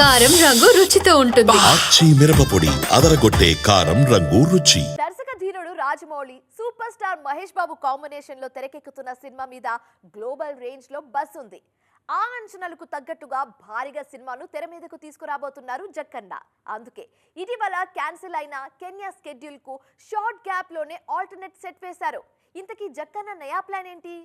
కారం రంగు రుచితో ఉంటుంది. ఆచి మిరపపొడి అదరగొట్టే కారం రంగు రుచి. దర్శక ధీరుడు Rajamouli super star Mahesh Babu combination లో తెరకెక్కుతున్న సినిమా మీద గ్లోబల్ రేంజ్ లో బజ్ ఉంది. ఆ అంచనాలకు తగ్గట్టుగా భారీగా సినిమాను తెర మీదకు తీసుకురాబోతున్నారు జక్కన్న. అందుకే ఇటీవల క్యాన్సిల్ అయిన కెన్యా స్కెడ్యూల్ కు షార్ట్ గ్యాప్ లోనే ఆల్టర్నేట్ సెట్ వేశారు. ఇంతకీ జక్కన్న నయా ప్లాన్ ఏంటి?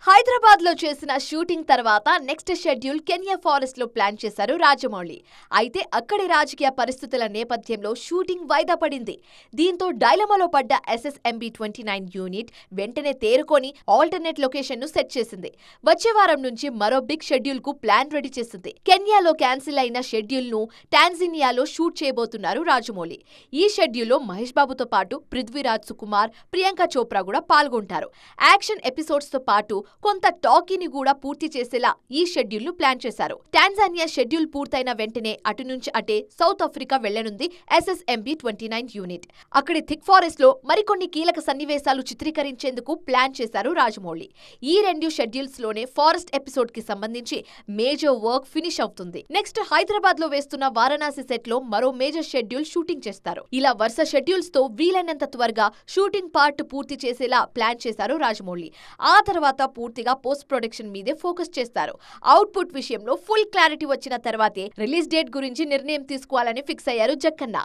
హైదరాబాద్ లో చేసిన షూటింగ్ తర్వాత నెక్స్ట్ షెడ్యూల్ కెన్యా ఫారెస్ట్ లో ప్లాన్ చేశారు రాజమౌళి. అయితే అక్కడి రాజకీయ పరిస్థితుల నేపథ్యంలో షూటింగ్ వాయిదా పడింది. దీంతో డైలమాలో పడ్డ SSMB-29 యూనిట్ వెంటనే తేరుకొని ఆల్టర్నేట్ లొకేషన్ ను సెట్ చేసింది. వచ్చే వారం నుంచి మరో బిగ్ షెడ్యూల్ కు ప్లాన్ రెడీ చేసింది. కెన్యాలో క్యాన్సిల్ అయిన షెడ్యూల్ ను టాంజానియాలో షూట్ చేయబోతున్నారు రాజమౌళి. ఈ షెడ్యూల్ లో మహేష్ బాబుతో పాటు పృథ్వీరాజ్ సుకుమార్, ప్రియాంక చోప్రా కూడా పాల్గొంటారు. యాక్షన్ ఎపిసోడ్స్ తో పాటు కొంత టాకీని కూడా పూర్తి చేసేలా ఈ షెడ్యూల్ ను ప్లాన్ చేశారు. టాంజానియా షెడ్యూల్ పూర్తయిన వెంటనే అటు నుంచి అటే సౌత్ ఆఫ్రికా వెళ్లనుంది SSMB-29 యూనిట్. అక్కడి థిక్ ఫారెస్ట్ లో మరికొన్ని కీలక సన్నివేశాలు చిత్రీకరించేందుకు ప్లాన్ చేశారు రాజమౌళి. ఈ రెండు షెడ్యూల్స్ లోనే ఫారెస్ట్ ఎపిసోడ్ కి సంబంధించి మేజర్ వర్క్ ఫినిష్ అవుతుంది. నెక్స్ట్ హైదరాబాద్ లో వేస్తున్న వారణాసి సెట్ లో మరో మేజర్ షెడ్యూల్ షూటింగ్ చేస్తారు. ఇలా వరుస షెడ్యూల్స్ తో వీలైనంత త్వరగా షూటింగ్ పార్ట్ పూర్తి చేసేలా ప్లాన్ చేశారు రాజమౌళి. ఆ తర్వాత పూర్తిగా పోస్ట్ ప్రొడక్షన్ మీదే ఫోకస్ చేస్తారు. అవుట్పుట్ విషయంలో ఫుల్ క్లారిటీ వచ్చిన తర్వాతే రిలీజ్ డేట్ గురించి నిర్ణయం తీసుకోవాలని ఫిక్స్ అయ్యారు జక్కన్న.